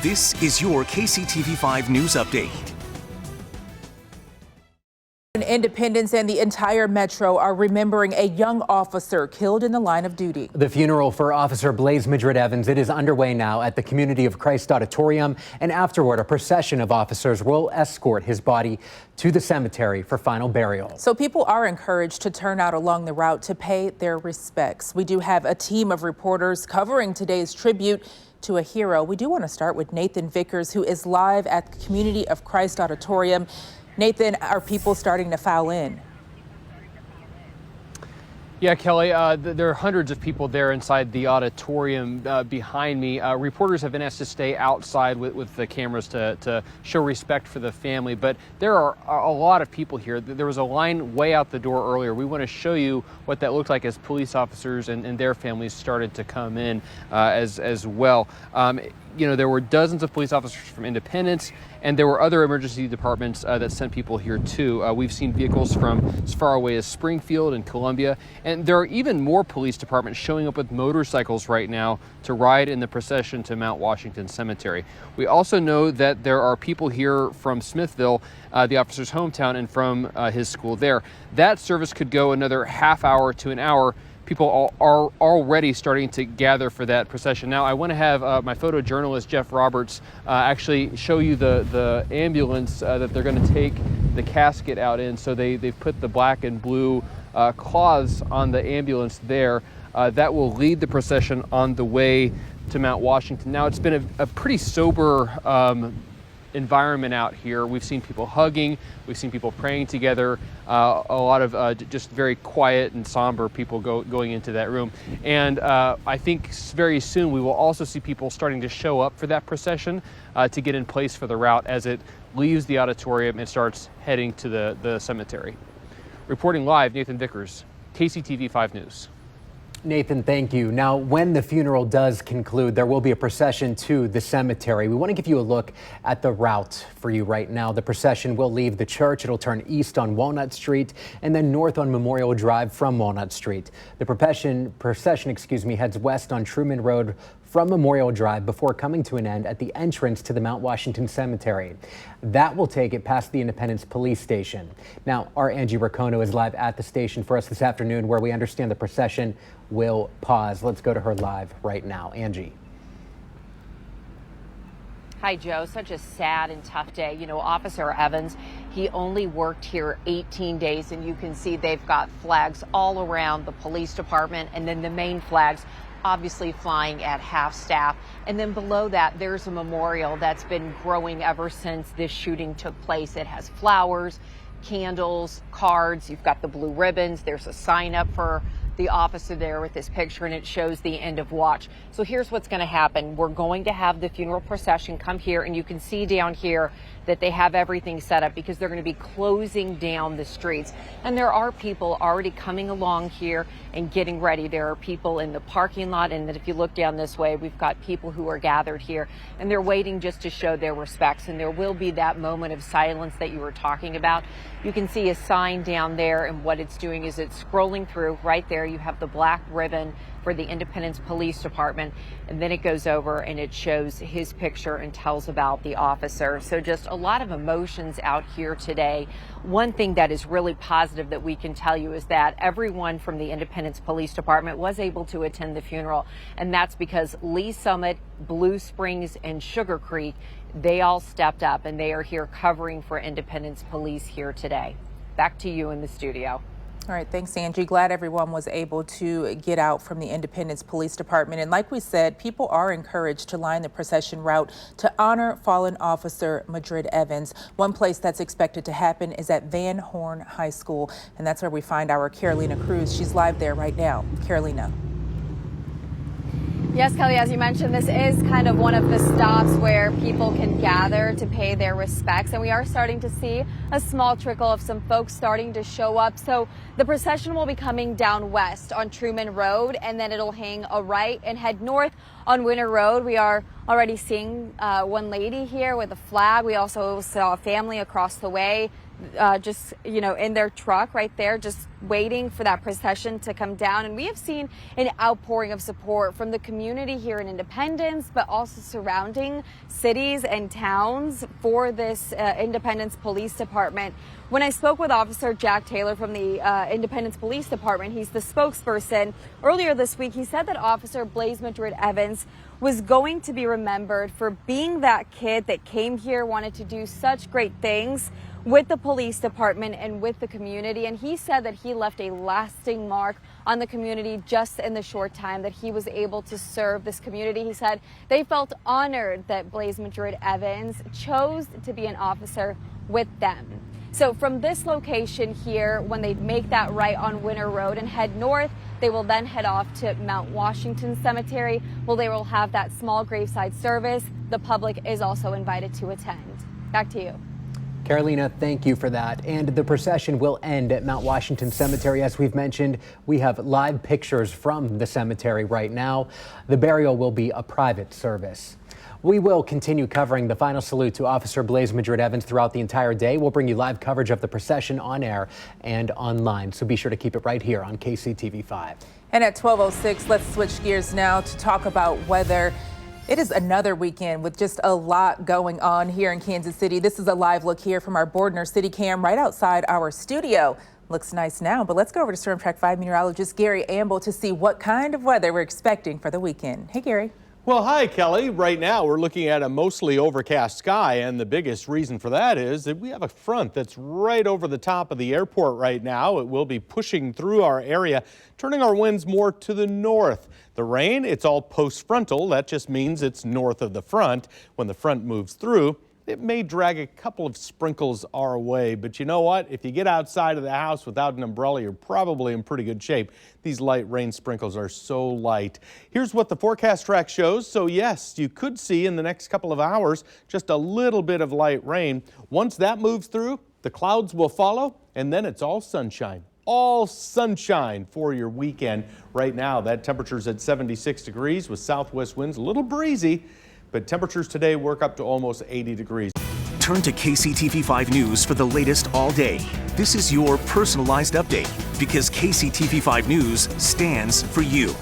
This is your KCTV5 News Update. Independence and the entire metro are remembering a young officer killed in the line of duty. The funeral for Officer Blaize Madrid-Evans, it is underway now at the Community of Christ Auditorium, and afterward a procession of officers will escort his body to the cemetery for final burial. So people are encouraged to turn out along the route to pay their respects. We do have a team of reporters covering today's tribute to a hero. We do want to start with Nathan Vickers, who is live at the Community of Christ Auditorium. Nathan, are people starting to file in? Yeah, Kelly, there are hundreds of people there inside the auditorium behind me. Reporters have been asked to stay outside with the cameras to show respect for the family, but there are a lot of people here. There was a line way out the door earlier. We want to show you what that looked like as police officers and their families started to come in as well. You know, there were dozens of police officers from Independence, and there were other emergency departments that sent people here too. We've seen vehicles from as far away as Springfield and Columbia, and there are even more police departments showing up with motorcycles right now to ride in the procession to Mount Washington Cemetery. We also know that there are people here from Smithville, the officer's hometown, and from his school there. That service could go another half hour to an hour. People are already starting to gather for that procession. Now, I want to have my photojournalist, Jeff Roberts, actually show you the ambulance that they're going to take the casket out in. So they've put the black and blue cloths on the ambulance there. That will lead the procession on the way to Mount Washington. Now, it's been a pretty sober environment out here. We've seen people hugging, we've seen people praying together, a lot of just very quiet and somber people going into that room. And I think very soon we will also see people starting to show up for that procession to get in place for the route as it leaves the auditorium and starts heading to the cemetery. Reporting live, Nathan Vickers, KCTV5 News. Nathan, thank you. Now, when the funeral does conclude, there will be a procession to the cemetery. We want to give you a look at the route for you right now. The procession will leave the church. It'll turn east on Walnut Street and then north on Memorial Drive from Walnut Street. The procession, heads west on Truman Road from Memorial Drive before coming to an end at the entrance to the Mount Washington Cemetery. That will take it past the Independence Police Station. Now, our Angie Racono is live at the station for us this afternoon, where we understand the procession will pause. Let's go to her live right now. Angie. Hi, Joe. Such a sad and tough day. You know, Officer Evans, he only worked here 18 days, and you can see they've got flags all around the police department, and then the main flags obviously flying at half staff. And then below that, there's a memorial that's been growing ever since this shooting took place. It has flowers, candles, cards. You've got the blue ribbons. There's a sign up for the officer there with this picture, and it shows the end of watch. So here's what's going to happen. We're going to have the funeral procession come here, and you can see down here that they have everything set up because they're going to be closing down the streets. And there are people already coming along here and getting ready. There are people in the parking lot, and that if you look down this way, we've got people who are gathered here, and they're waiting just to show their respects. And there will be that moment of silence that you were talking about. You can see a sign down there, and what it's doing is it's scrolling through. Right there you have the black ribbon for the Independence Police Department, and then it goes over and it shows his picture and tells about the officer. So just a lot of emotions out here today. One thing that is really positive that we can tell you is that everyone from the Independence Police Department was able to attend the funeral, and that's because Lee Summit, Blue Springs, and Sugar Creek, they all stepped up, and they are here covering for Independence Police here today. Back to you in the studio. All right, thanks, Angie. Glad everyone was able to get out from the Independence Police Department. And like we said, people are encouraged to line the procession route to honor fallen Officer Madrid-Evans. One place that's expected to happen is at Van Horn High School, and that's where we find our Carolina Cruz. She's live there right now. Carolina. Yes, Kelly, as you mentioned, this is kind of one of the stops where people can gather to pay their respects. And we are starting to see a small trickle of some folks starting to show up. So the procession will be coming down west on Truman Road, and then it'll hang a right and head north on Winter Road. We are already seeing one lady here with a flag. We also saw a family across the way. just, in their truck right there, just waiting for that procession to come down. And we have seen an outpouring of support from the community here in Independence, but also surrounding cities and towns for this Independence Police Department. When I spoke with Officer Jack Taylor from the Independence Police Department, he's the spokesperson, earlier this week, he said that Officer Blaize Madrid-Evans was going to be remembered for being that kid that came here, wanted to do such great things with the police department and with the community. And he said that he left a lasting mark on the community just in the short time that he was able to serve this community. He said they felt honored that Blaize Madrid-Evans chose to be an officer with them. So from this location here, when they make that right on Winter Road and head north, they will then head off to Mount Washington Cemetery, where they will have that small graveside service. The public is also invited to attend. Back to you. Carolina, thank you for that. And the procession will end at Mount Washington Cemetery. As we've mentioned, we have live pictures from the cemetery right now. The burial will be a private service. We will continue covering the final salute to Officer Blaize Madrid-Evans throughout the entire day. We'll bring you live coverage of the procession on air and online, so be sure to keep it right here on KCTV5. And at 12:06, let's switch gears now to talk about weather. It is another weekend with just a lot going on here in Kansas City. This is a live look here from our Bordner City Cam right outside our studio. Looks nice now, but let's go over to Storm Track 5 meteorologist Gary Amble to see what kind of weather we're expecting for the weekend. Hey, Gary. Well, hi, Kelly. Right now, we're looking at a mostly overcast sky, and the biggest reason for that is that we have a front that's right over the top of the airport right now. It will be pushing through our area, turning our winds more to the north. The rain, it's all post-frontal. That just means it's north of the front. When the front moves through, it may drag a couple of sprinkles our way, but you know what? If you get outside of the house without an umbrella, you're probably in pretty good shape. These light rain sprinkles are so light. Here's what the forecast track shows. So yes, you could see in the next couple of hours just a little bit of light rain. Once that moves through, the clouds will follow, and then it's all sunshine. All sunshine for your weekend. Right now, that temperature's at 76 degrees with southwest winds, a little breezy. But temperatures today work up to almost 80 degrees. Turn to KCTV5 News for the latest all day. This is your personalized update because KCTV5 News stands for you.